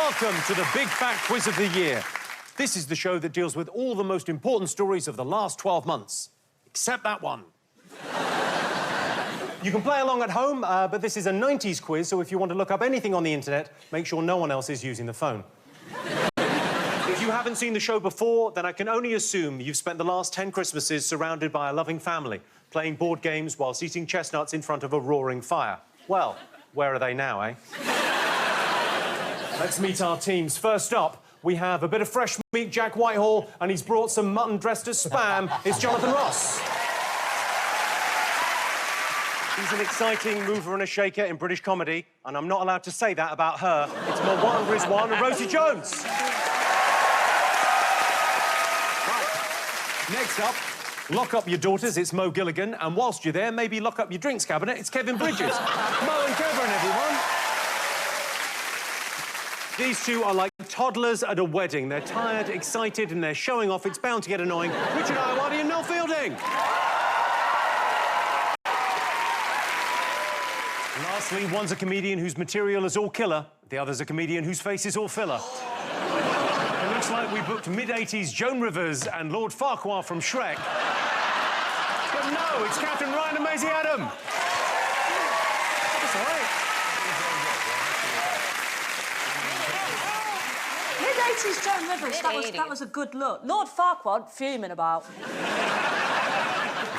Welcome to the Big Fat Quiz of the Year. This is the show that deals with all the most important stories of the last 12 months. Except that one. You can play along at home, but this is a 90s quiz, so if you want to look up anything on the internet, make sure no one else is using the phone. If you haven't seen the show before, then I can only assume you've spent the last 10 Christmases surrounded by a loving family, playing board games whilst eating chestnuts in front of a roaring fire. Well, where are they now, eh? Let's meet our teams. First up, we have a bit of fresh meat, Jack Whitehall, and he's brought some mutton dressed as Spam. It's Jonathan Ross. He's an exciting mover and a shaker in British comedy, and I'm not allowed to say that about her. It's Marwan Rizwan and Rosie Jones. Right. Next up, lock up your daughters, it's Mo Gilligan, and whilst you're there, maybe lock up your drinks cabinet, it's Kevin Bridges. Mo and Kevin, everyone. These two are like toddlers at a wedding. They're tired, excited, and they're showing off. It's bound to get annoying. Richard Ayoade and Noel Fielding. Lastly, one's a comedian whose material is all killer. The other's a comedian whose face is all filler. It looks like we booked mid-80s Joan Rivers and Lord Farquhar from Shrek. But no, it's Catherine Ryan and Maisie Adam. That's all right. Mid-80s Joan Rivers, that was a good look. Lord Farquhar, fuming about.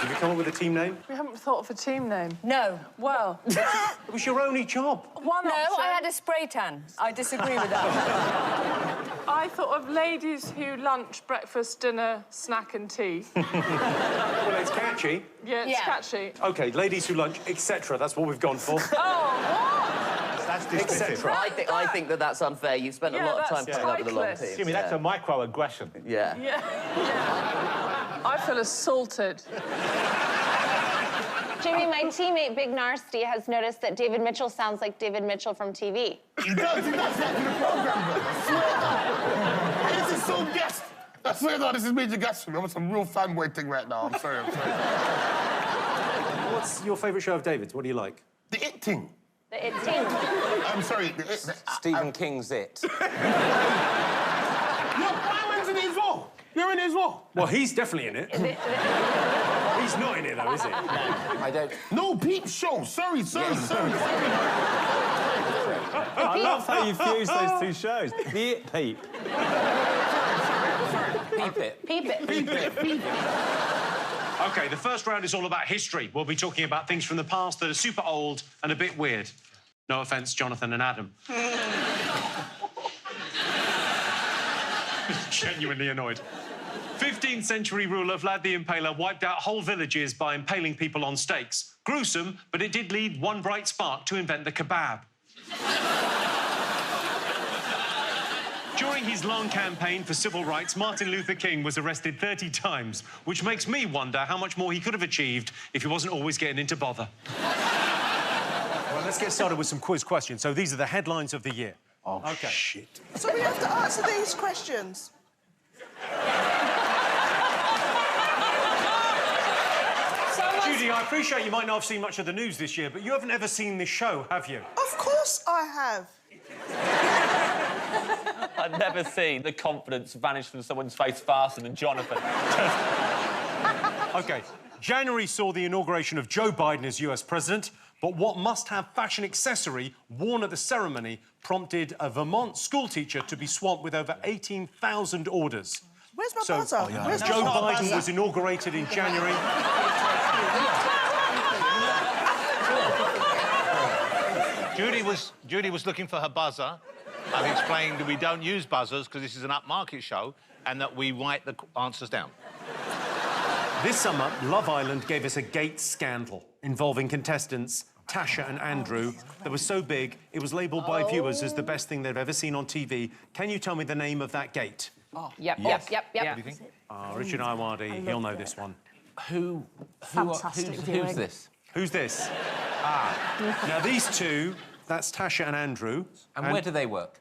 Did you come up with a team name? We haven't thought of a team name. No. Well... It was your only job. One No, option. I had a spray tan. I disagree with that. I thought of ladies who lunch, breakfast, dinner, snack and tea. Well, it's catchy. Yeah, it's catchy. OK, ladies who lunch, etc. That's what we've gone for. Oh, what? That's disrespectful. I think that's unfair. You've spent a lot of time coming up with a long titless. team. Jimmy, that's a microaggression. Yeah. Yeah. I feel assaulted. Jimmy, my teammate Big Narsty has noticed that David Mitchell sounds like David Mitchell from TV. He does that in the program, bro. I swear. This is so guest. I swear, this is major guest for me. I'm on some real fanboy thing right now. I'm sorry. What's your favourite show of David's? What do you like? The It Thing. The It Team. I'm sorry. Stephen King's It. Look, Byron's in it as well. You're in it as well. Well, he's definitely in it. He's not in it, though, is he? I don't... No, Peep Show. Sorry. I love how you fuse those two shows. The It Peep. Peep It. OK, the first round is all about history. We'll be talking about things from the past that are super old and a bit weird. No offence, Jonathan and Adam. Genuinely annoyed. 15th century ruler Vlad the Impaler wiped out whole villages by impaling people on stakes. Gruesome, but it did lead one bright spark to invent the kebab. During his long campaign for civil rights, Martin Luther King was arrested 30 times, which makes me wonder how much more he could have achieved if he wasn't always getting into bother. Well, let's get started with some quiz questions. So these are the headlines of the year. Oh, OK. shit. So we have to answer these questions. Judy, I appreciate you might not have seen much of the news this year, but you haven't ever seen this show, have you? Of course I have. I've never seen the confidence vanish from someone's face faster than Jonathan. OK. January saw the inauguration of Joe Biden as US president, but what must-have fashion accessory worn at the ceremony prompted a Vermont schoolteacher to be swamped with over 18,000 orders. Where's my buzzer? Where's Joe my Biden buzzer? was inaugurated in January. Judy was looking for her buzzer. I've explained that we don't use buzzers because this is an upmarket show and that we write the answers down. This summer, Love Island gave us a gate scandal involving contestants Tasha and Andrew that was so big it was labelled by viewers as the best thing they've ever seen on TV. Can you tell me the name of that gate? Yep. What do you think? Richard Ayoade, he'll know this one. Fantastic Who's this? Who's this? Now, these two, that's Tasha and Andrew. And where do they work?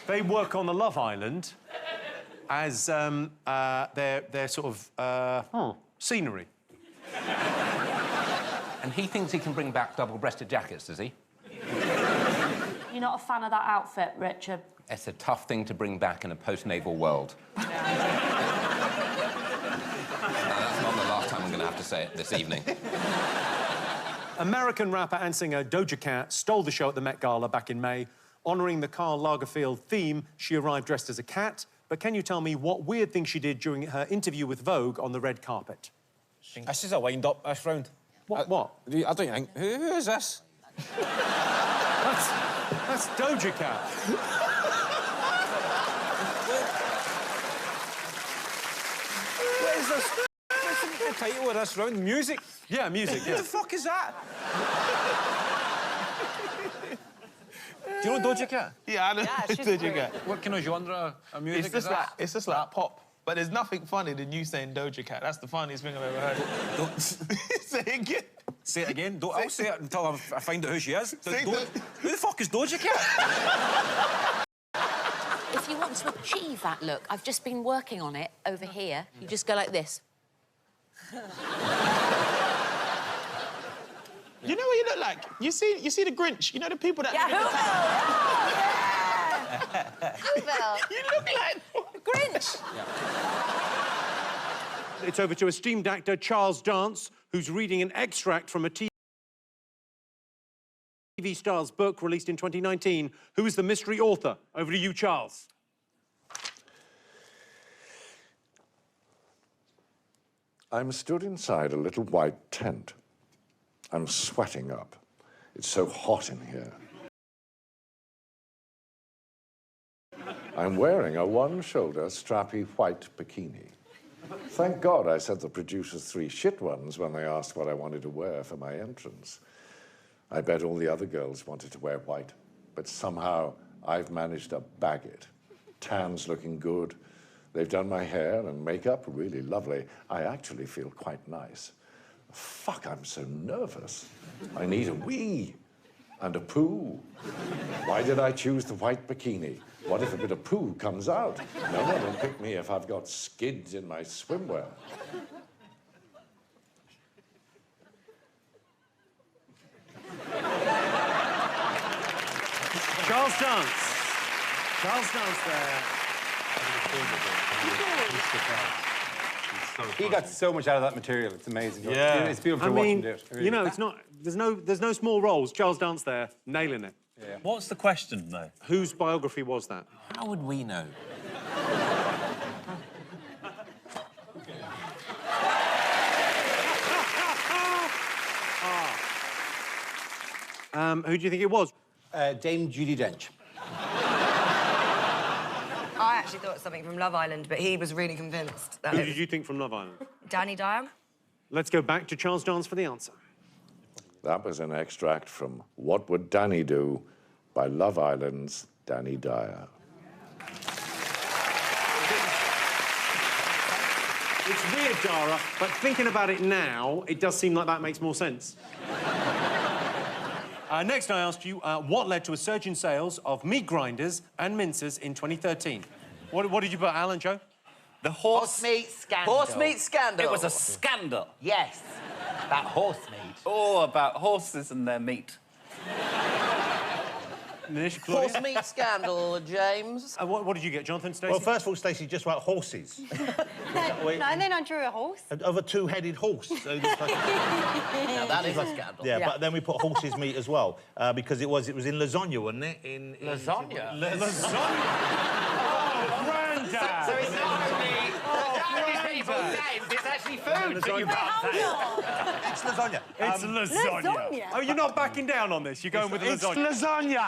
They work on the Love Island as their sort of scenery. And he thinks he can bring back double-breasted jackets, does he? you're not a fan of that outfit, Richard. It's a tough thing to bring back in a post-naval world. That's not the last time I'm going to have to say it this evening. American rapper and singer Doja Cat stole the show at the Met Gala back in May. Honouring the Karl Lagerfeld theme, she arrived dressed as a cat. But can you tell me what weird thing she did during her interview with Vogue on the red carpet? This is a wind-up, this round. What? I don't think... Who is this? That's Doja Cat. What is this? What's the title of this round? Music? Yeah, music, yeah. What the fuck is that? Do you know Doja Cat? Yeah, I know Doja Cat. What kind of genre of music is that? It's just like pop. But there's nothing funny than you saying Doja Cat. That's the funniest thing I've ever heard. Say it again. Say it again. I'll say it until I find out who she is. Who the fuck is Doja Cat? If you want to achieve that look, I've just been working on it over here. You just go like this. You know what you look like? You see the Grinch? You know the people that... Yeah, Whoville. You look like... Grinch. It's over to esteemed actor Charles Dance, who's reading an extract from a TV star's book released in 2019. Who is the mystery author? Over to you, Charles. I'm stood inside a little white tent. I'm sweating up. It's so hot in here. I'm wearing a one-shoulder strappy white bikini. Thank God I sent the producers 3 shit ones when they asked what I wanted to wear for my entrance. I bet all the other girls wanted to wear white, but somehow I've managed to bag it. Tan's looking good. They've done my hair and makeup really lovely. I actually feel quite nice. Fuck, I'm so nervous. I need a wee and a poo. Why did I choose the white bikini? What if a bit of poo comes out? No one will pick me if I've got skids in my swimwear. Charles Dance. Charles Dance there. He got so much out of that material. It's amazing. Yeah. It's beautiful to watch him do it. Really. You know, it's not... There's no small roles. Charles Dance there, nailing it. Yeah. What's the question, though? Whose biography was that? How would we know? Who do you think it was? Dame Judi Dench. I actually thought something from Love Island, but he was really convinced. That Who did you think from Love Island? Danny Dyer? Let's go back to Charles Dance for the answer. That was an extract from What Would Danny Do by Love Island's Danny Dyer. It's weird, Dara, but thinking about it now, it does seem like that makes more sense. Next, I asked you what led to a surge in sales of meat grinders and mincers in 2013. What did you put, Alan, Joe? The horse meat scandal. Horse meat scandal. It was a scandal. Yes. About horse meat. Oh, about horses and their meat. Nish, Claudia? Horse meat scandal, James. What did you get, Jonathan, Stacey? Well, first of all, Stacey just wrote horses. No, then I drew a horse. Of a 2-headed horse. So it looks like Now, that is a scandal. Yeah, but then we put horse's meat as well, because it was in lasagna, wasn't it? Lasagna? Lasagna? Oh, Grandad! So it's not only people's names, it's actually food that you It's lasagna. It's lasagna. Oh, you're not backing down on this? You're going with the lasagna? It's lasagna!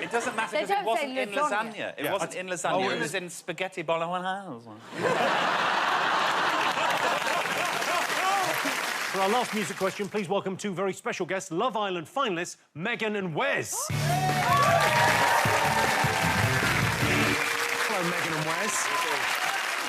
It doesn't matter They because it don't wasn't say in lasagna. lasagna. It wasn't in lasagna. It was in spaghetti bolognese. For our last music question, please welcome 2 very special guests, Love Island finalists, Megan and Wes. Hello, Megan and Wes.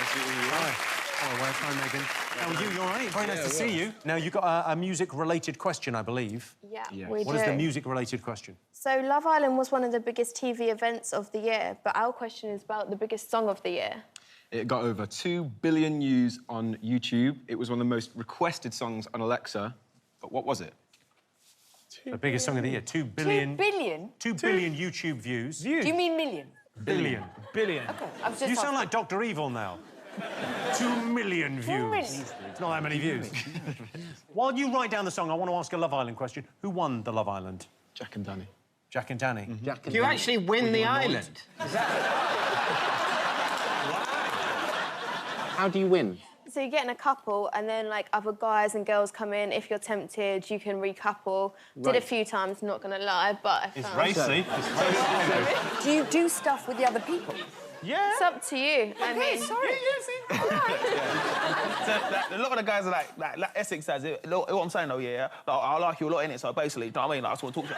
Hi. Hello, Wes. Hi, Megan. How are you? You all right? Very nice to see you. Now, you've got a music-related question, I believe. Yeah, we do. What is the music-related question? So Love Island was one of the biggest TV events of the year, but our question is about the biggest song of the year. It got over 2 billion views on YouTube. It was one of the most requested songs on Alexa. But what was it? The biggest song of the year. 2 billion. 2 billion? 2 billion YouTube views. Do you mean million? Billion. Billion. Okay, I was just You sound asking. like Dr. Evil now. 2 million views. million? It's not that many views. While you write down the song, I want to ask a Love Island question. Who won the Love Island? Jack and Danny. Jack and Danny. Do you actually win the island? How do you win? So you get in a couple, and then like other guys and girls come in. If you're tempted, you can recouple. Did a Right. few times, not gonna lie, but I It's found... racy. Do you do stuff with the other people? Yeah. It's up to you. I mean, sorry. So, like, a lot of the guys are like Essex says, what I'm saying though, yeah, like, I like you a lot in it, so basically, do you know what I mean? Like, I just want to talk to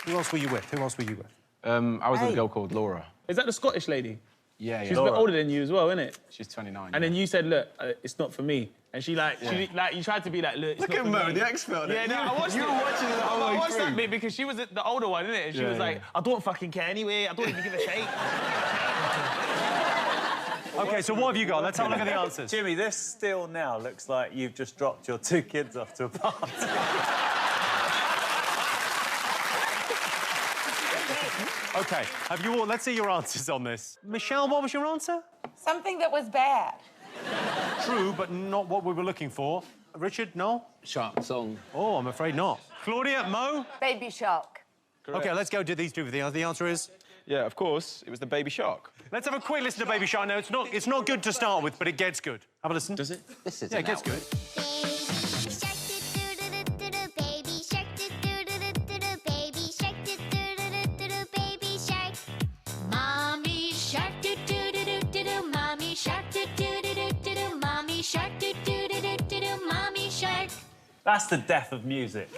you. Who else were you with? Who else were you with? I was with a girl called Laura. Is that the Scottish lady? Yeah, yeah. She's a bit older than you as well, isn't it? She's 29. And then you said, look, it's not for me. And she like, you tried to be like, look, it's Look not at for Mo, me. the expert. Yeah, no, I watched You it. were watching it the whole I way watched that through. bit because she was the older one, isn't it? And she was like, I don't fucking care anyway. I don't even give a shit. OK, so what have you got? Let's have a look at the answers. Jimmy, this still now looks like you've just dropped your 2 kids off to a party. OK, have you all... Let's see your answers on this. Michelle, what was your answer? Something that was bad. True, but not what we were looking for. Richard, no? Shark song. Oh, I'm afraid not. Claudia, Mo? Baby Shark. OK, let's go do these two. The answer is? Yeah, of course. It was the Baby Shark. Let's have a quick listen to Baby Shark. No, it's not good to start with, but it gets good. Have a listen. Does it? This is Yeah, it gets good. Mommy shark do do do do do do. Mommy shark do do do do do do. Mommy shark do do do do do do. Mommy shark. That's the death of music.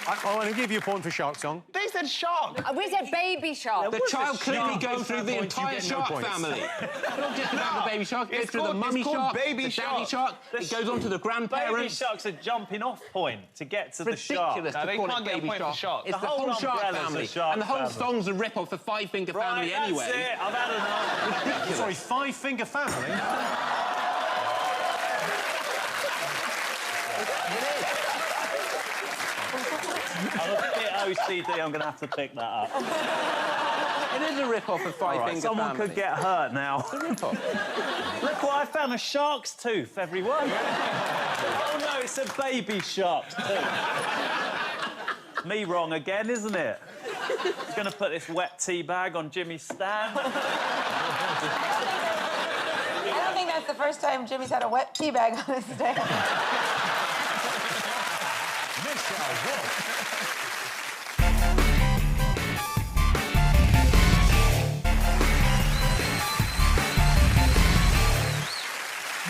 I want to give you a point for Shark Song. They said shark. We said Baby Shark. The child clearly goes through the points, you entire get no shark points. family. Not just about the baby shark, it goes It's through the called- mummy it's called shark, baby the daddy shark. shark, it goes on to the Baby grandparents. Shark's a jumping off point to get to the shark. Ridiculous No, to they call can't it get a baby point for shark. shark. It's The the whole whole shark umbrella's a family. shark And the whole family. song's a rip-off of Five Finger Family Right, anyway. that's it. I've had enough. Sorry, Five Finger Family? I'm a bit OCD, I'm going to have to pick that up. It is a rip-off of Five Finger Someone Family. could get hurt now. Look what I found, a shark's tooth, everyone. Oh, no, it's a baby shark's tooth. Me wrong again, isn't it? It's going to put this wet tea bag on Jimmy's stand. I don't think that's the first time Jimmy's had a wet tea bag on his stand.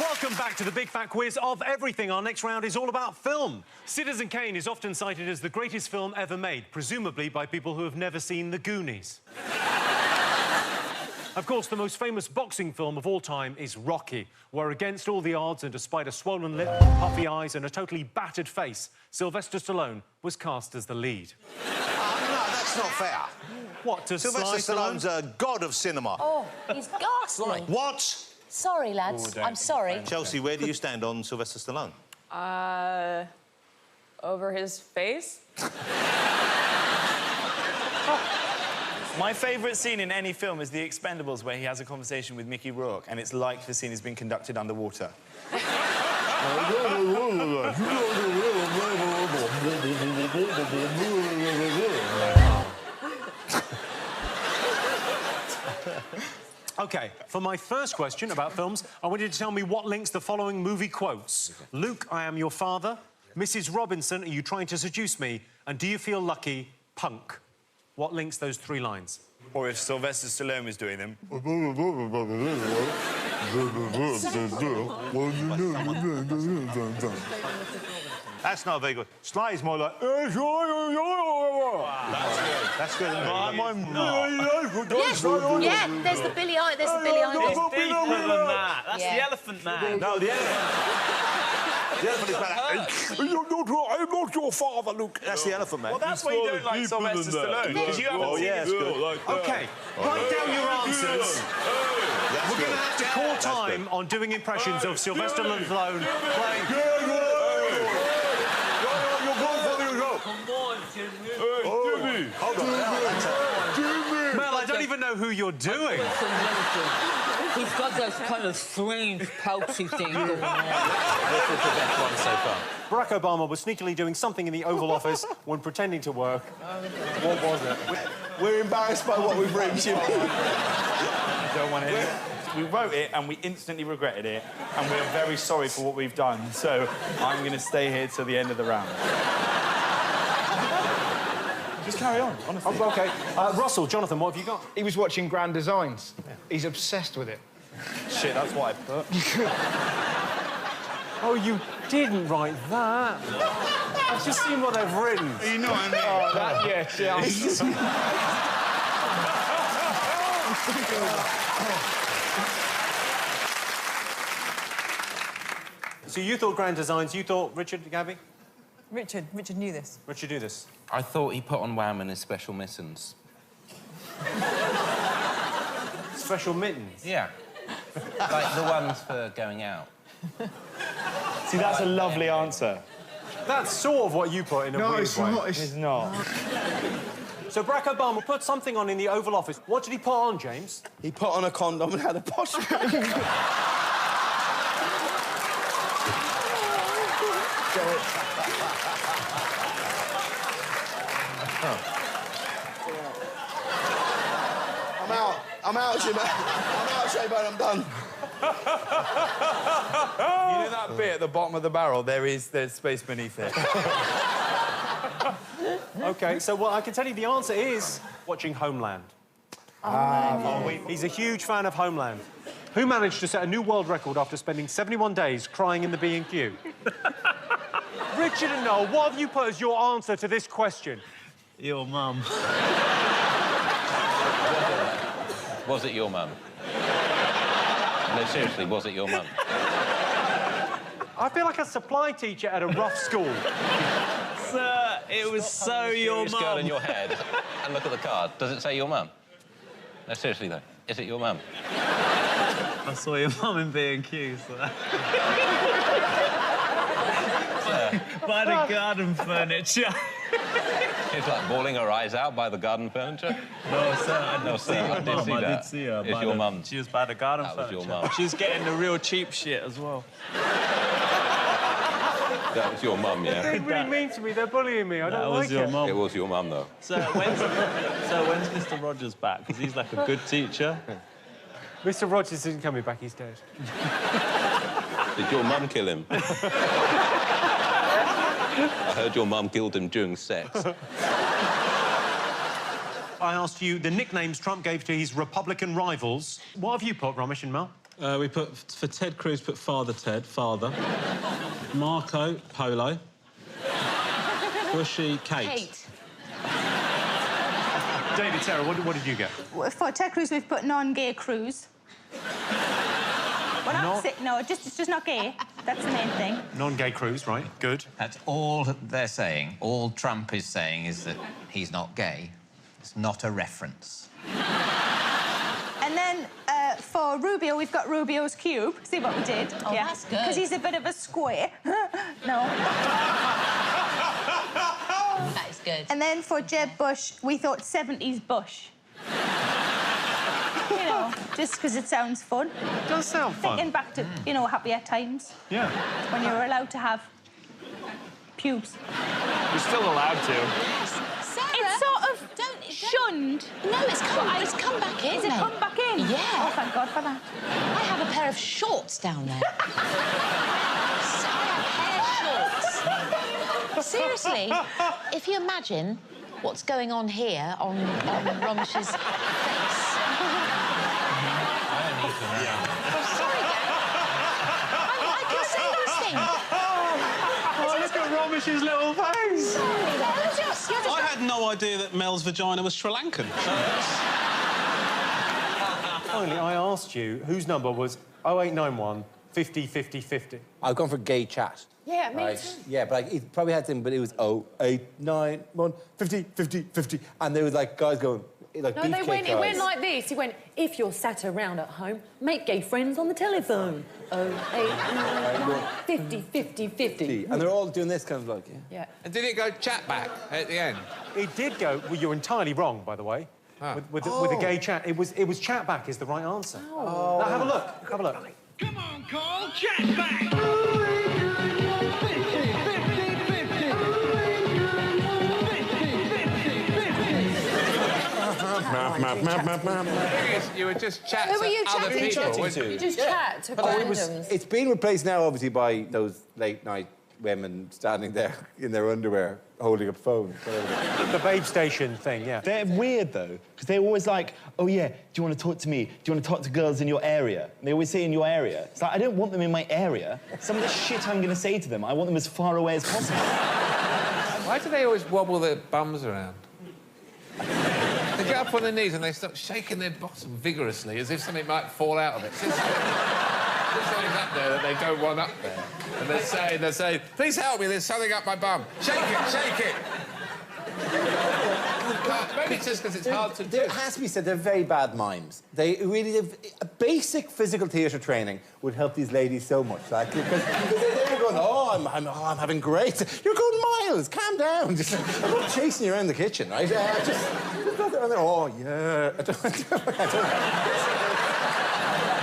Welcome back to the Big Fat Quiz of everything. Our next round is all about film. Citizen Kane is often cited as the greatest film ever made, presumably by people who have never seen The Goonies. Of course, the most famous boxing film of all time is Rocky, where against all the odds and despite a swollen lip, puffy eyes and a totally battered face, Sylvester Stallone was cast as the lead. No, that's not fair. What, to Sylvester Sly Stallone's a god of cinema. Oh, he's ghastly. What? Sorry, lads. I'm sorry. Chelsea, where do you stand on Sylvester Stallone? Over his face? My favourite scene in any film is The Expendables, where he has a conversation with Mickey Rourke, and it's like the scene has been conducted underwater. OK, for my first question about films, I want you to tell me what links the following movie quotes. Luke, I am your father. Mrs. Robinson, are you trying to seduce me? And do you feel lucky? Punk. What links those 3 lines? Or if Sylvester Stallone was doing them. That's not very good. Sly is more like... That's good, isn't it? Yes, yeah, there's the Billy Idol. There's the Billy Idol. It's deeper than that. That's Yeah. the Elephant Man. No, the elephant. The elephant is like... I'm not your father, Luke. That's the elephant man. Well, that's why you don't like Sylvester Stallone, because you haven't seen his film. OK, write down your answers. We're going to have to call time on doing impressions of Sylvester Stallone playing... Come on, Jimmy. Jimmy! Hold on. Mel, I don't even know who you're doing. He's got those kind of strange pouchy things going on. This is the best one so far. Barack Obama was sneakily doing something in the Oval Office when pretending to work. What was it? We're embarrassed by what we've written, Jimmy. I don't want it. We wrote it and we instantly regretted it, and we're very sorry for what we've done. So I'm going to stay here till the end of the round. Just carry on, honestly. Oh, OK. Russell, Jonathan, what have you got? He was watching Grand Designs. Yeah. He's obsessed with it. Shit, that's what I put. Oh, you didn't write that. I've just seen what they've written. You know what I mean? Oh, that, yeah. So you thought Grand Designs, you thought Richard, Gabby? Richard knew this. Richard, do this. I thought he put on Wham in his special mittens. Special mittens? Yeah. Like the ones for going out. See, that's a lovely answer. That's sort of what you put in a weird way. No, it's not. So Barack Obama put something on in the Oval Office. What did he put on, James? He put on a condom and had a posh. I'm out, Jimmy. I'm out, Shaybone, I'm done. You know that bit at the bottom of the barrel? There's space beneath it. OK, so well, I can tell you the answer is watching Homeland. He's a huge fan of Homeland. Who managed to set a new world record after spending 71 days crying in the B&Q? Richard and Noel, what have you put as your answer to this question? Your mum. Was it your mum? No, seriously, was it your mum? I feel like a supply teacher at a rough school. Sir, it was so your mum. Girl in your head and look at the card. Does it say your mum? No, seriously, though. Is it your mum? I saw your mum in B&Q, so... By the garden furniture. She's like bawling her eyes out by the garden furniture. No, sir, I did see her. I did see her. It's your mum. She was by the garden That furniture. was your mum. She was getting the real cheap shit as well. That was your mum, yeah? They're really mean to me. They're bullying me. I don't like it. Mum. It was your mum, though. So when's Mr. Rogers back? Because he's like a good teacher. Mr. Rogers isn't coming back. He's dead. Did your mum kill him? I heard your mum killed him during sex. I asked you the nicknames Trump gave to his Republican rivals. What have you put, Ramesh and Mel? We put, for Ted Cruz, put Father Ted, father. Marco, Polo. Bushy, Kate. David, Sarah, what did you get? For Ted Cruz, we've put non-gay Cruz. Well, not sick, no, it's just not gay. That's the main thing. Non-gay Cruz, right? Good. That's all they're saying. All Trump is saying is that he's not gay. It's not a reference. And then for Rubio, we've got Rubio's cube. See what we did? Oh, yeah. That's good. Because he's a bit of a square. No. That is good. And then for Jeb Bush, we thought 70s Bush. You know, just because it sounds fun. It does sound fun. Thinking back to, you know, happier times. Yeah. When you were allowed to have pubes. You're still allowed to. Sarah, It's sort of shunned. No, it's come back in. Is it come back in? Yeah. Oh, thank God for that. I have a pair of shorts down there. Hair shorts. Seriously, if you imagine what's going on here on Ramesh's face. I'm sorry, Gary. I can say those things. Oh, look at Ramesh's little face. You're just I had no idea that Mel's vagina was Sri Lankan. Finally, I asked you whose number was 0891 50 50 50. I've gone for gay chat. Yeah, me right? too. Yeah, but he probably had them, but it was 0891 50 50 50. And there was like guys going, like No, beefcake they went. It guys. went like this. He went, if you're sat around at home, make gay friends on the telephone. 0891 50 50 50. And they're all doing this kind of like, Yeah. And did it go chat back at the end? It did go. Well, you're entirely wrong, by the way. With the gay chat, it was chat back is the right answer. Oh. Now have a look. Have a look. Come on, call chat back. You were just chatting Who were you to other chatting people. to? weren't You just chat to But randoms. it's been replaced now, obviously, by those late-night women standing there in their underwear, holding up phones. The Babe Station thing, yeah. They're weird, though, because they're always like, oh, yeah, do you want to talk to me? Do you want to talk to girls in your area? And they always say in your area. It's like, I don't want them in my area. Some of the shit I'm going to say to them, I want them as far away as possible. Why do they always wobble their bums around? They get up on their knees and they start shaking their bottom vigorously as if something might fall out of it. There's something up there that they don't want up there. And they're saying, please help me, there's something up my bum. Shake it, shake it. Maybe it's just because it's hard to do. There has to be said, they're very bad mimes. They really... A basic physical theatre training would help these ladies so much. Like, because they're going, I'm having great... You're going miles, calm down. Just, I'm not chasing you around the kitchen, right? Just go there and they're, oh, yeah. I don't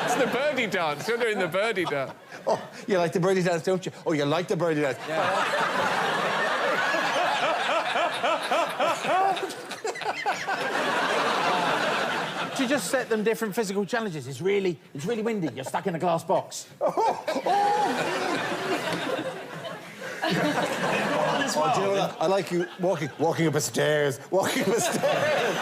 It's the birdie dance. You're doing the birdie dance. Oh, you like the birdie dance, don't you? Oh, you like the birdie dance. Yeah. You just set them different physical challenges. It's really windy. You're stuck in a glass box. Oh, do you know what? I like you walking up a stairs, walking up a stairs.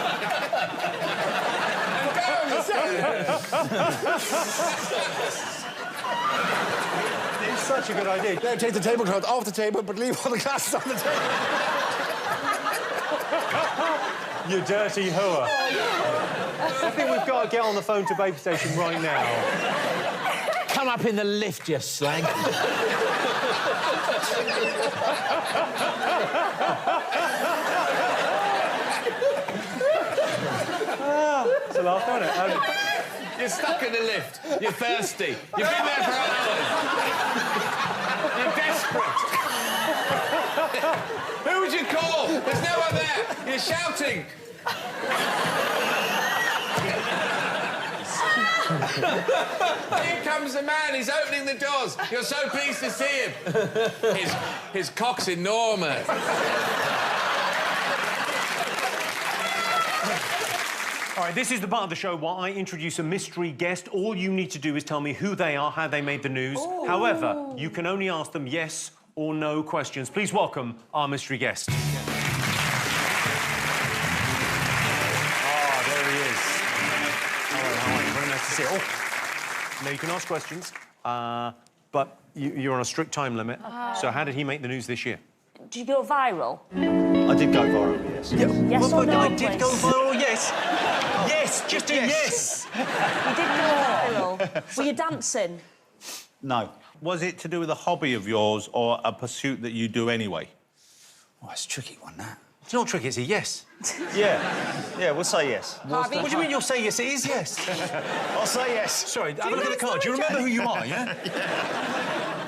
It's such a good idea. Now take the tablecloth off the table, but leave all the glasses on the table. You dirty hooer. I think we've got to get on the phone to Babe Station right now. Come up in the lift, you slag. It's a laugh, isn't it? You're stuck in the lift. You're thirsty. You've been there for hours. You're desperate. Who would you call? There's no one there. You're shouting. Here comes the man. He's opening the doors. You're so pleased to see him. His cock's enormous. All right, this is the part of the show where I introduce a mystery guest. All you need to do is tell me who they are, how they made the news. Ooh. However, you can only ask them yes or no questions. Please welcome our mystery guest. Ah, there he is. Hello, how are you? Very nice to see you. Oh. Now, you can ask questions, but you're on a strict time limit. So how did he make the news this year? Did you go viral? I did go viral, yes. Yes or no, I did go please? viral, yes. Yes, just a yes. You did go viral. Were you dancing? No. Was it to do with a hobby of yours or a pursuit that you do anyway? Oh, it's a tricky one, that. It's not tricky, it's a yes. Yeah, we'll say yes. What do you mean you'll say yes? It is yes. I'll say yes. Sorry, have a look at the card. Do you remember who you are, yeah?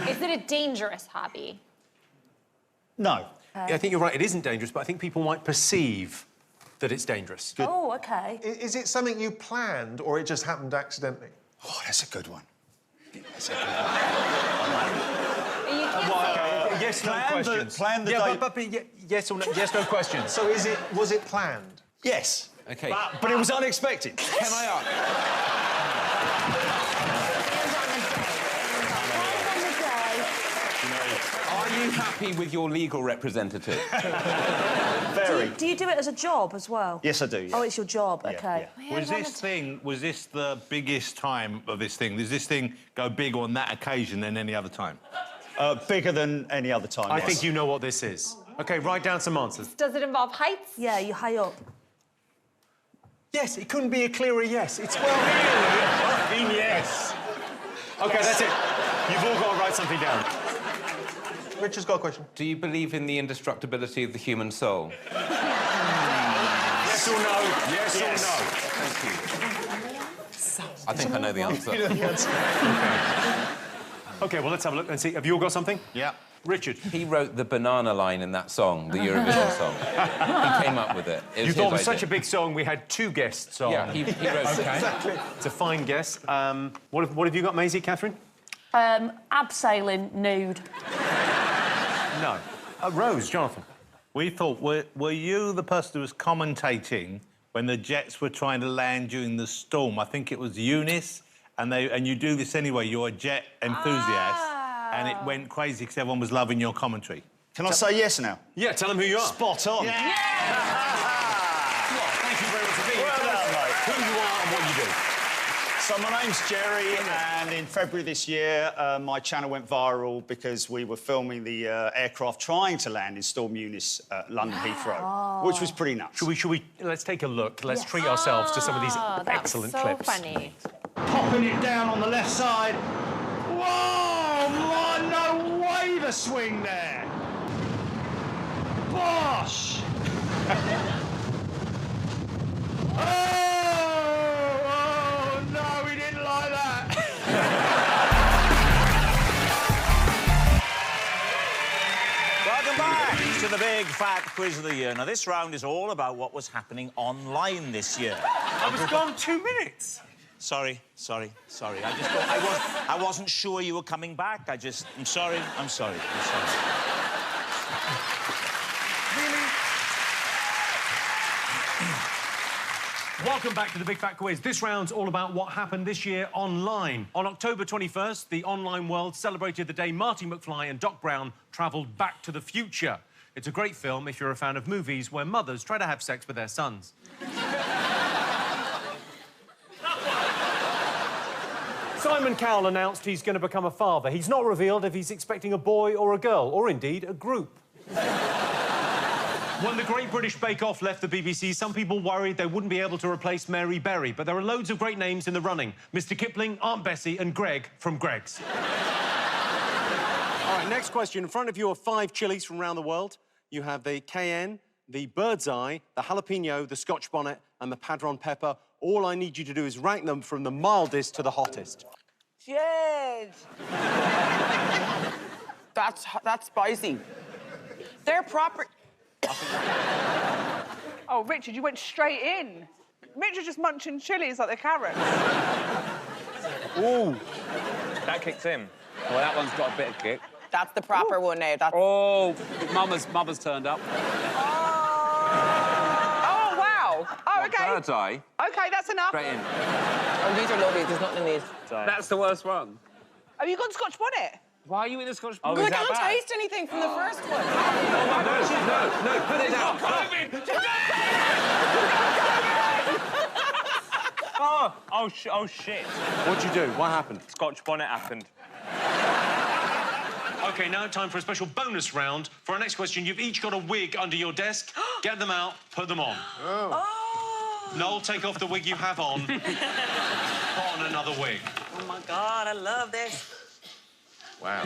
Is it a dangerous hobby? No. Yeah, I think you're right, it isn't dangerous, but I think people might perceive that it's dangerous. Oh, OK. Is it something you planned or it just happened accidentally? Oh, that's a good one. That's a good Yes, no questions. Plan the yeah, day. but yes or no, yes, no questions. So was it planned? Yes. OK. But it was unexpected. Can I ask? Are you happy with your legal representative? Very. Do you do it as a job as well? Yes, I do, yeah. Oh, it's your job, OK. Was this the biggest time of this thing? Does this thing go big on that occasion than any other time? Bigger than any other time, I yes. think you know what this is. OK, write down some answers. Does it involve heights? Yeah, you high up. Yes, it couldn't be a clearer yes. It's well here. Yes. OK, that's it. You've all got to write something down. Richard's got a question. Do you believe in the indestructibility of the human soul? Yes Yes or no? Yes, Yes. or no? Thank you. I think I know the answer. OK, well, let's have a look and see. Have you all got something? Yeah. Richard. He wrote the banana line in that song, the Eurovision song. He came up with it. It was You thought it was his such a idea. big song, we had 2 guests on. Yeah, he wrote it. Exactly. It's a fine guess. What have you got, Maisie, Catherine? Abseiling nude. No. Rose, Jonathan. We thought, were you the person who was commentating when the jets were trying to land during the storm? I think it was Eunice, and you do this anyway. You're a jet enthusiast, and it went crazy because everyone was loving your commentary. Can I say yes now? Yeah, tell them who you are. Spot on. Yeah. Thank you very much for being here. Well done, mate. Who you are and what you do. So my name's Jerry, and in February this year, my channel went viral because we were filming the aircraft trying to land in Storm Eunice at London Heathrow, which was pretty nuts. Should we? Let's take a look. Let's treat ourselves to some of these excellent so clips. funny. Popping it down on the left side. Whoa, man, no way the swing there. Bosh! Oh, no, he didn't like that. Welcome back to the big fat quiz of the year. Now, this round is all about what was happening online this year. I was gone 2 minutes. Sorry. I wasn't sure you were coming back. I'm sorry. Welcome back to the Big Fat Quiz. This round's all about what happened this year online. On October 21st, the online world celebrated the day Marty McFly and Doc Brown travelled back to the future. It's a great film if you're a fan of movies where mothers try to have sex with their sons. Simon Cowell announced he's going to become a father. He's not revealed if he's expecting a boy or a girl, or indeed a group. When the Great British Bake Off left the BBC, some people worried they wouldn't be able to replace Mary Berry, but there are loads of great names in the running. Mr. Kipling, Aunt Bessie and Greg from Greggs. All right, next question. In front of you are 5 chilies from around the world. You have the cayenne, the bird's eye, the jalapeno, the Scotch bonnet and the padron pepper. All I need you to do is rank them from the mildest to the hottest. Shit. That's spicy. They're proper... Oh, Richard, you went straight in. Richard just munching chilies like the carrots. Ooh. That kicked in. Well, that one's got a bit of kick. That's the proper one now. That's... Oh, mama's turned up. Oh, wow. Oh, OK. Bird's eye. OK, that's enough. Straight in. Oh, these are lovely. There's nothing in these. That's the worst one. Have you gone Scotch bonnet? Why are you in the Scotch I bonnet? can't taste anything from the first one. No, put it down. Oh, shit. What'd you do? What happened? Scotch bonnet happened. OK, now time for a special bonus round. For our next question, you've each got a wig under your desk. Get them out, put them on. Oh. Noel, take off the wig you have on. Put on another wig. Oh, my God, I love this. Wow.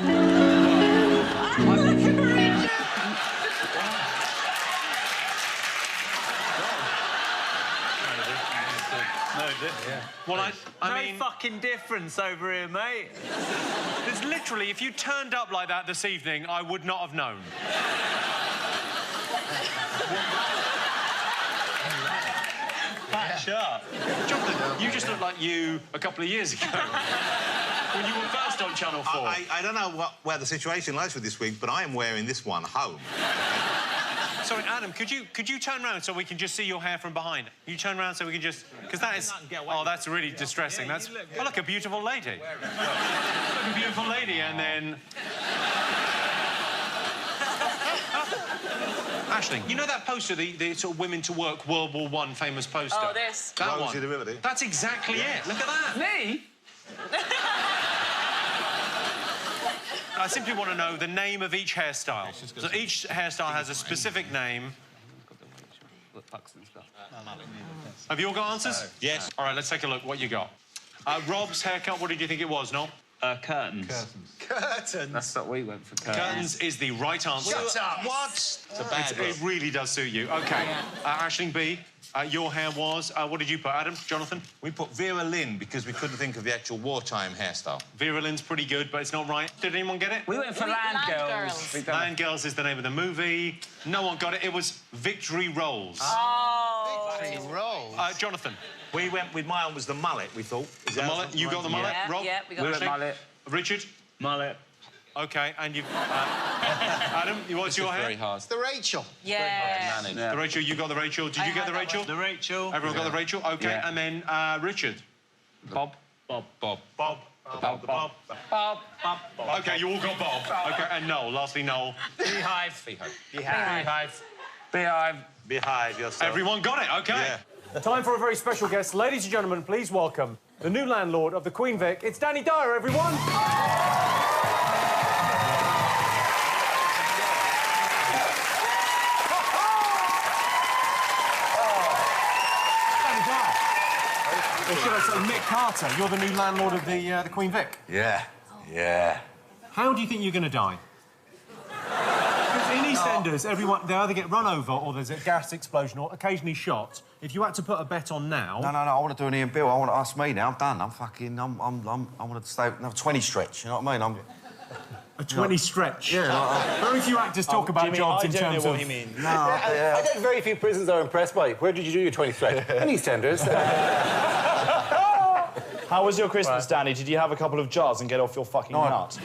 Well, I mean... fucking difference over here, mate. There's literally, if you turned up like that this evening, I would not have known. Patch up. Jonathan, you just look like you a couple of years ago. When you were first on Channel 4. I don't know where the situation lies with this wig, but I am wearing this one home. Sorry, Adam, could you turn around so we can just see your hair from behind? You turn around so we can just... Because that is... Oh, that's really distressing. That's... Oh, look, a beautiful lady. Look, a beautiful lady, and then... Aisling, you know that poster, the sort of Women to Work World War I famous poster? Oh, this. That Rosie one. Devility. That's exactly it. Look at that. Me? I simply want to know the name of each hairstyle. So each hairstyle has a specific name. Have you all got answers? Yes. All right, let's take a look. What you got? Rob's haircut, what did you think it was, Noel? Curtains. Curtains. That's what we went for, curtains. Curtains is the right answer. Shut up. What? It's a bad It really does suit you. OK. Aisling B, Your hair was... what did you put, Adam? Jonathan? We put Vera Lynn because we couldn't think of the actual wartime hairstyle. Vera Lynn's pretty good, but it's not right. Did anyone get it? We went for Land Girls. Land Girls is the name of the movie. No one got it. It was Victory Rolls. Oh! Victory Rolls? Jonathan? We went with mine was the mullet, we thought. The mullet? You got the mullet? Yeah, Rob? yeah, we got the mullet. Richard? Mullet. OK, and you've... Adam, what's your hair? Very hard. The Rachel. Yeah. The Rachel, you got the Rachel. Did you get the Rachel? The Rachel. Everyone got the Rachel? OK, Yeah. and then Richard? Bob. Bob. Bob. OK, you all got Bob. OK, and Noel. Lastly, Noel. Beehive. Behave yourself. Everyone got it, OK. Yeah. Time for a very special guest. Ladies and gentlemen, please welcome the new landlord of the Queen Vic. It's Danny Dyer, everyone. Or should I say Mick Carter? You're the new landlord of the Queen Vic. Yeah, yeah. How do you think you're going to die? Because in EastEnders, everyone, they either get run over or there's a gas explosion or occasionally shot. If you had to put a bet on now... No, I want to do an Ian Bill. I want to ask me now. I'm done. I want to stay another 20 stretch, you know what I mean? A 20 stretch? Yeah. Very few actors talk about Jimmy, jobs I in don't terms know of... what he means. No, I get very few prisons are impressed by. Where did you do your 20 stretch? In EastEnders. How was your Christmas, Danny? Did you have a couple of jars and get off your fucking nut?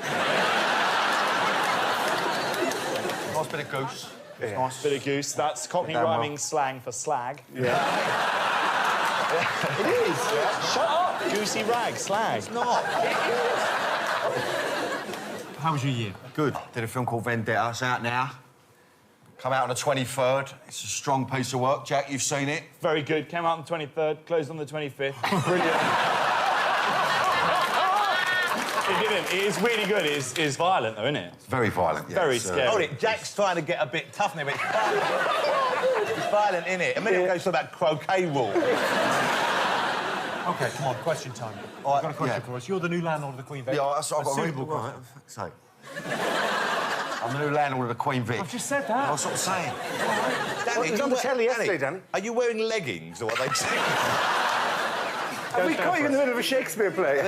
Nice bit of goose. Yeah. Nice. Bit of goose. That's Cockney Damn well. rhyming slang for slag. Yeah. It is. Yeah. Shut up. Goosey rag, slag. It's not. How was your year? Good. Did a film called Vendetta. It's out now. Come out on the 23rd. It's a strong piece of work. Jack, you've seen it? Very good. Came out on the 23rd, closed on the 25th. Brilliant. It didn't. It is really good. It's violent, though, isn't it? It's very violent, yeah. Very scary. Hold it. Jack's trying to get a bit tough now, but it's violent. It's violent, isn't it? A minute ago, you talking about croquet rule. OK, come on, question time. I've got a question for us. You're the new landlord of the Queen Vic. Yeah, I've got a suitable right, for fuck's sake. I'm the new landlord of the Queen Vic. I've just said that. That's what I'm saying. Well, it was on the telly yesterday, Danny. Are you wearing leggings or what they say? Have we caught you in the middle of a Shakespeare play?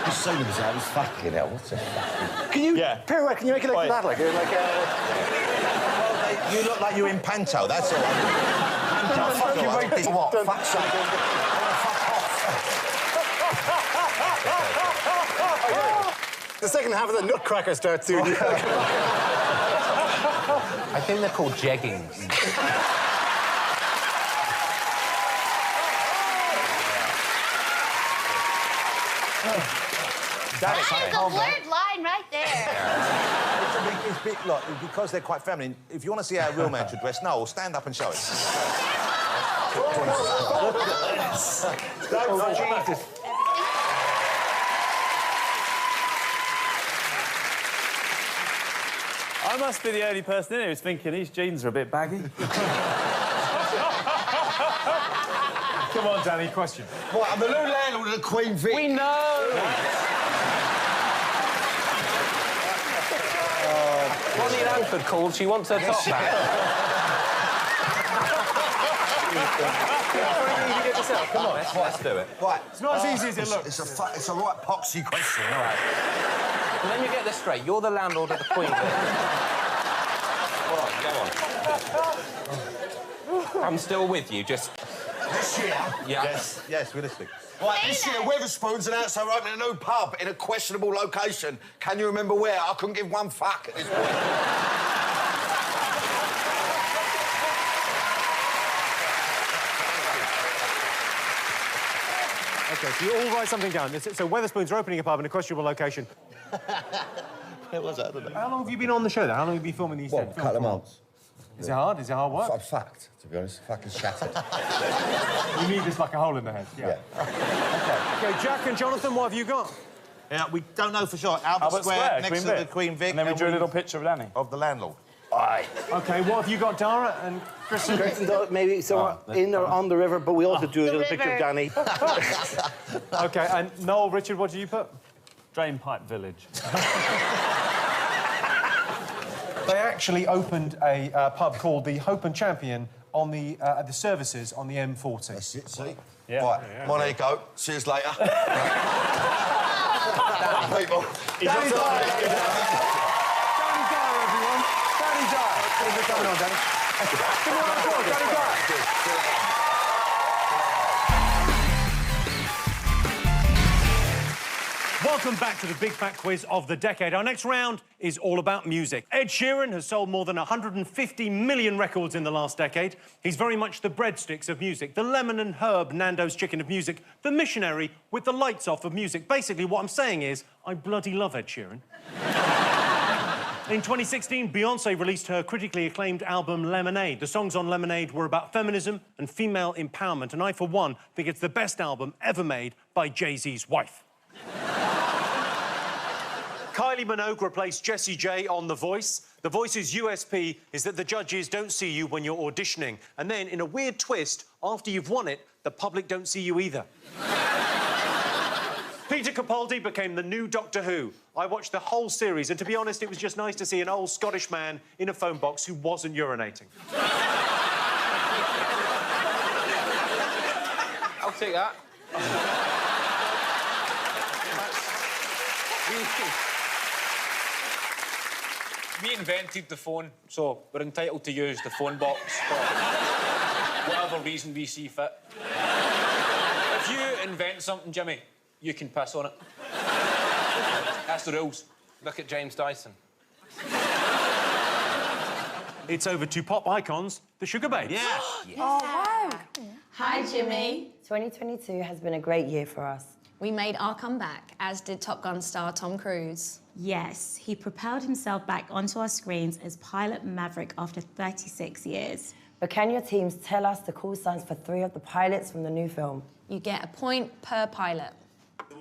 You see them out, he's fucking hell. What's a fucking... Can you... Pirouette, can you make it like that? Like Well, you look like you're in panto, that's all. Panto, fuck you, mate. What? Fuck's sake. The second half of the Nutcracker starts soon. I think they're called jeggings. There's a blurred line right there. It's big, look, because they're quite feminine, if you want to see how a real man should dress, Noel, stand up and show it. Jesus. I must be the only person in here who's thinking these jeans are a bit baggy. Come on, Danny, question. Right, I'm the new landlord of the Queen Vic. We know! Bonnie Langford called. She wants her top back. Come on, let's do it. Right. It's not as easy as it looks. It's a right poxy question, all right. And then you get this straight. You're the landlord of the Queen Vic. All right, go on. I'm still with you, just... This year? Yeah. Yes, realistic. Right, this year, Wetherspoons announced they're opening a new pub in a questionable location. Can you remember where? I couldn't give one fuck at this point. OK, so you all write something down. So Wetherspoons are opening a pub in a questionable location. Where was that? I don't know. How long have you been on the show, then? How long have you been filming these Well, a couple of months. Is it hard? Is it hard work? I'm fucked, to be honest. Fucking shattered. You need this like a hole in the head. Yeah. OK, Jack and Jonathan, what have you got? Yeah, we don't know for sure. Albert Square, next to the Queen Vic. And then we drew a little picture of Danny. Of the landlord. Aye. OK, what have you got, Dara and Kristen? Maybe somewhere in or on the river, but we also do a little picture of Danny. OK, and Noel, Richard, what do you put? Drainpipe Village. They actually opened a pub called the Hope and Champion on the services on the M40. That's it, see? Yeah. Right, Yeah. well, there you go. See you later. People. Danny Dyer, everyone. Danny Dyer. Thanks for coming on, Danny. Give me a round of applause, Danny Dyer. Welcome back to the Big Fat Quiz of the decade. Our next round is all about music. Ed Sheeran has sold more than 150 million records in the last decade. He's very much the breadsticks of music, the lemon and herb Nando's chicken of music, the missionary with the lights off of music. Basically, what I'm saying is, I bloody love Ed Sheeran. In 2016, Beyoncé released her critically acclaimed album Lemonade. The songs on Lemonade were about feminism and female empowerment, and I, for one, think it's the best album ever made by Jay-Z's wife. Kylie Minogue replaced Jessie J on The Voice. The Voice's USP is that the judges don't see you when you're auditioning. And then, in a weird twist, after you've won it, the public don't see you either. Peter Capaldi became the new Doctor Who. I watched the whole series, and to be honest, it was just nice to see an old Scottish man in a phone box who wasn't urinating. I'll take that. We invented the phone, so we're entitled to use the phone box for whatever reason we see fit. If you invent something, Jimmy, you can piss on it. That's the rules. Look at James Dyson. It's over to pop icons, the Sugar Babes. Yeah. Oh, wow. Hi, Jimmy. 2022 has been a great year for us. We made our comeback, as did Top Gun star Tom Cruise. Yes, he propelled himself back onto our screens as Pilot Maverick after 36 years. But can your teams tell us the call signs for 3 of the pilots from the new film? You get a point per pilot.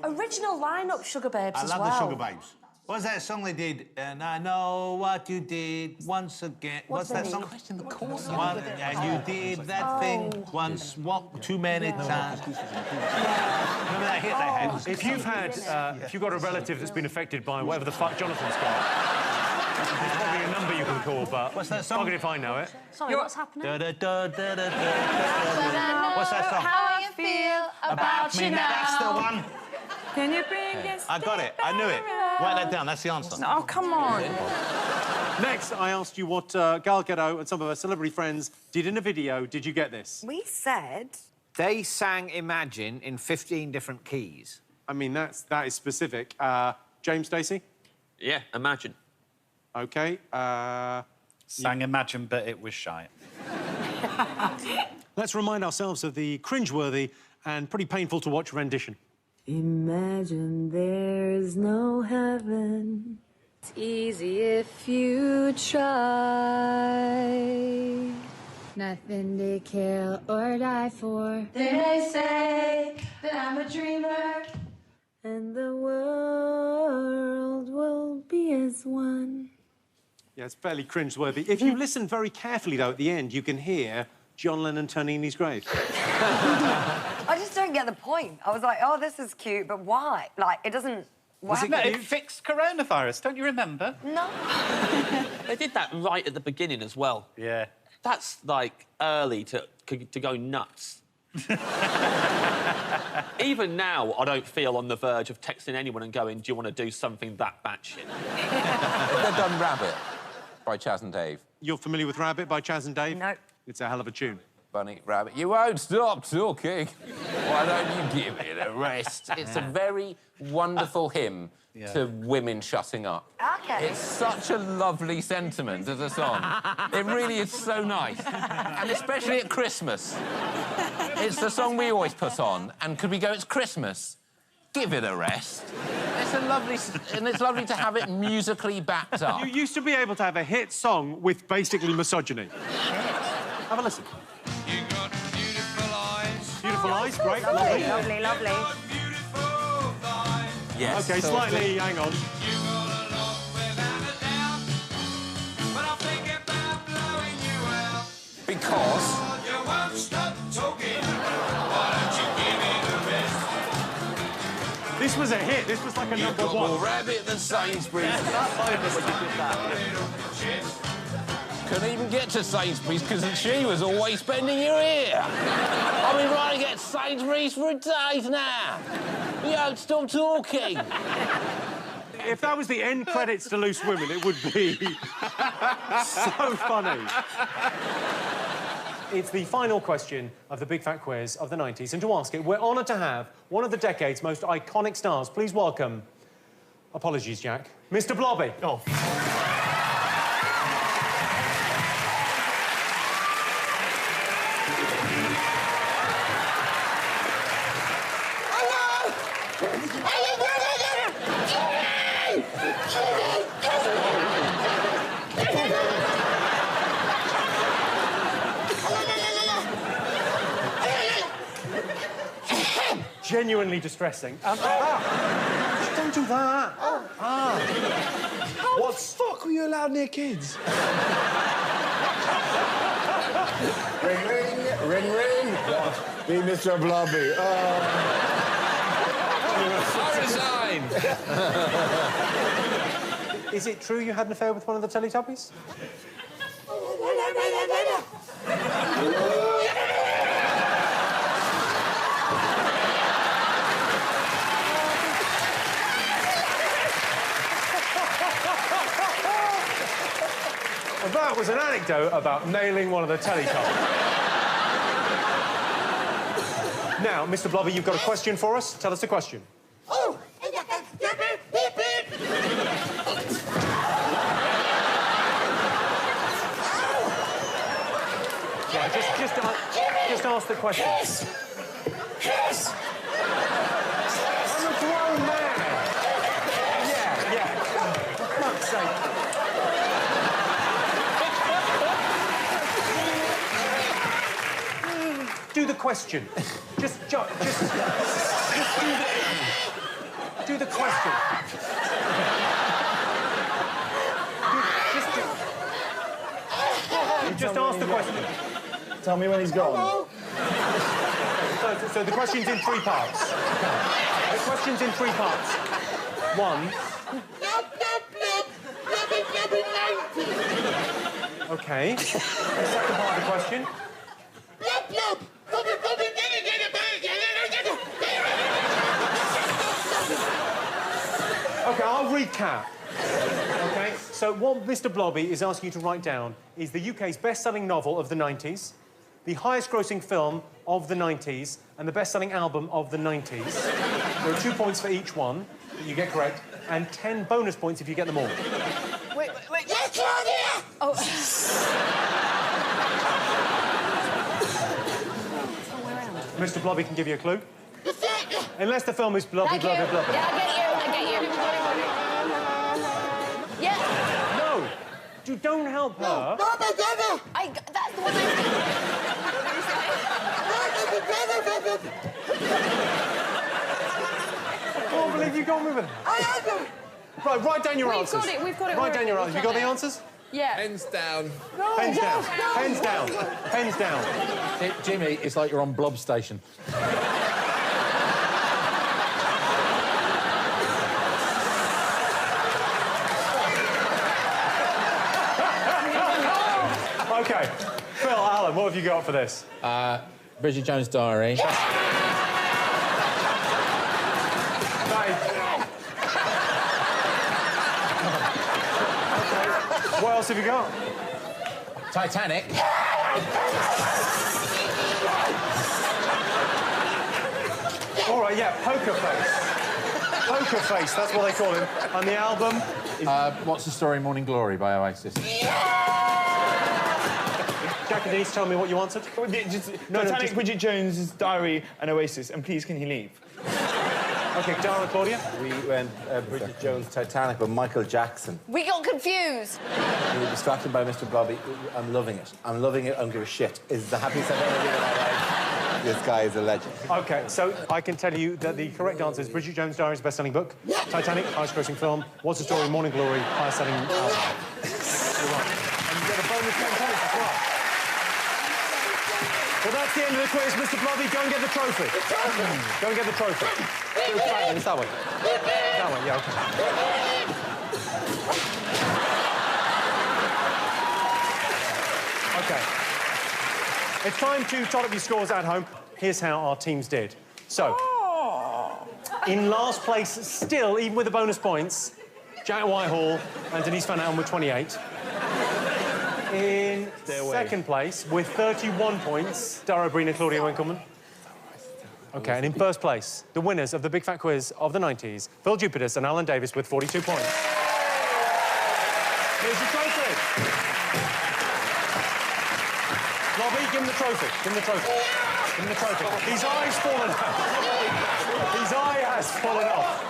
Original lineup, Sugar Babes, I as love well. the Sugar Babes. What was that song they did? And I know what you did once again. What's that song? Question the call sign. One, and you did that thing once, too many times. Remember that hit they had? If you've got a relative that's been affected by whatever the fuck Jonathan's got, there's probably a number you can call, but... What's that song? I'll get it if I know it. Sorry, what's happening? What's that song? How you feel about you now? That's the one. Can you bring this? I got it. I knew it. Write that down. That's the answer. Oh, come on. Next, I asked you what Gal Gadot and some of her celebrity friends did in a video. Did you get this? We said... They sang Imagine in 15 different keys. I mean, that is specific. James Stacey? Yeah, Imagine. OK. Sang Imagine, but it was shite. Let's remind ourselves of the cringeworthy and pretty painful to watch rendition. Imagine there's no heaven. It's easy if you try. Nothing to kill or die for. They say that I'm a dreamer. And the world will be as one. Yeah, it's fairly cringeworthy. If you listen very carefully, though, at the end, you can hear John Lennon turning in his grave. I just don't get the point. I was like, oh, this is cute, but why? Like, it doesn't... It fixed coronavirus, don't you remember? No. They did that right at the beginning as well. Yeah. That's, like, early to go nuts. Even now, I don't feel on the verge of texting anyone and going, do you want to do something that batshit? They've done Rabbit by Chaz and Dave. You're familiar with Rabbit by Chaz and Dave? No. It's a hell of a tune. Bunny Rabbit, you won't stop talking. Why don't you give it a rest? It's a very wonderful hymn to women shutting up. OK. It's such a lovely sentiment as a song. It really is so nice. And especially at Christmas. It's the song we always put on. And could we go, it's Christmas? Give it a rest. It's a lovely... And it's lovely to have it musically backed up. You used to be able to have a hit song with basically misogyny. Have a listen. You got beautiful eyes. Beautiful eyes, great. Lovely, lovely, lovely. Yes. OK, slightly, hang on. Because... You won't stop talking. Why don't you give it a rest? This was a hit. This was like a number one. More rabbit than Sainsbury's. couldn't even get to Sainsbury's because she was always spending your ear. I've been trying to get Sainsbury's for days now. You don't stop talking. If that was the end credits to Loose Women, it would be so funny. It's the final question of the Big Fat Quiz of the 90s, and to ask it, we're honoured to have one of the decade's most iconic stars. Please welcome... Apologies, Jack. Mr. Blobby. Oh. Genuinely distressing. Don't do that. How the fuck were you allowed near kids? Ring, ring, ring, ring. Be Mr. Blobby. I resign. Is it true you had an affair with one of the Teletubbies? That was an anecdote about nailing one of the Teletubbies. Now, Mr. Blobby, you've got a question for us. Tell us the question. Oh! Yeah, just ask the question. Kiss! I'm a grown man. Yeah. For fuck's sake. Do the question. Just do the question. Just ask the question. Tell me when he's gone. So the question's in 3 parts. The question's in 3 parts. 1. Okay. The second part of the question. OK, I'll recap. OK, so what Mr. Blobby is asking you to write down is the UK's best-selling novel of the 90s, the highest-grossing film of the 90s, and the best-selling album of the 90s. There are 2 points for each one that you get correct, and 10 bonus points if you get them all. Wait. Yes, Claudia! Oh. Mr. Blobby can give you a clue. Unless the film is Blobby, Blobby, Blobby. Yeah, I get you. Yeah. No! Don't help her. That's the one I can't believe you got me with it. Right, write down your answers. We've got it. Write down your answers. You got the answers? Yeah. Pens down. No, Pens down. Pens down. Pens down. Jimmy, it's like you're on Blob Station. OK. Phil, Alan, what have you got for this? Bridget Jones' Diary. What else have you got? Titanic. All right, yeah, Poker Face. Poker Face, that's what they call him. And the album is... What's the Story, Morning Glory by Oasis. Jack and Denise, tell me what you answered. Titanic, Bridget Jones' Diary and Oasis, and please can he leave? OK, Dara and Claudia? We went Bridget Jones' Titanic with Michael Jackson. We got confused. We were distracted by Mr. Blobby. I'm loving it. I don't give a shit. It's the happiest I've ever been in my life. This guy is a legend. OK, so I can tell you that the correct answer is Bridget Jones' Diary is a best-selling book. Titanic, highest-grossing film. What's the Story, Morning Glory, highest-selling album. You're right. And you get a bonus 10 points as well. Well, that's the end of the quiz. Mr. Blobby, go and get the trophy. Go and get the trophy. It's that one. That one, yeah, OK. OK. It's time to tot up your scores at home. Here's how our teams did. So, in last place still, even with the bonus points, Jack Whitehall and Denise Van Allen with 28. In second place, with 31 points, Dara Brina, Claudia Winkleman. OK, and in first place, the winners of the Big Fat Quiz of the 90s, Phil Jupitus and Alan Davis with 42 points. Here's your trophy. Robbie, give him the trophy. Give him the trophy. Give him the trophy. His eye's fallen off. His eye has fallen off.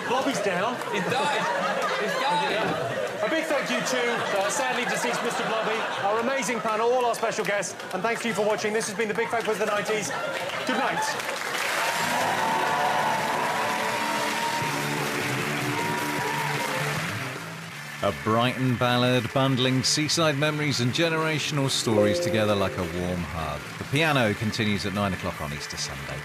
Blobby's down. He's died. He's dying. A big thank you to sadly deceased Mr. Blobby, our amazing panel, all our special guests, and thanks to you for watching. This has been the Big Fat Quiz of the 90s. Good night. A Brighton ballad bundling seaside memories and generational stories together like a warm hug. The piano continues at 9 o'clock on Easter Sunday.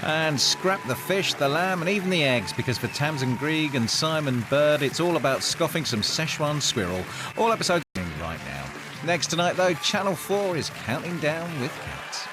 And scrap the fish, the lamb and even the eggs, because for Tamsin Greig and Simon Bird, it's all about scoffing some Szechuan squirrel. All episodes right now. Next tonight, though, Channel 4 is counting down with Cats.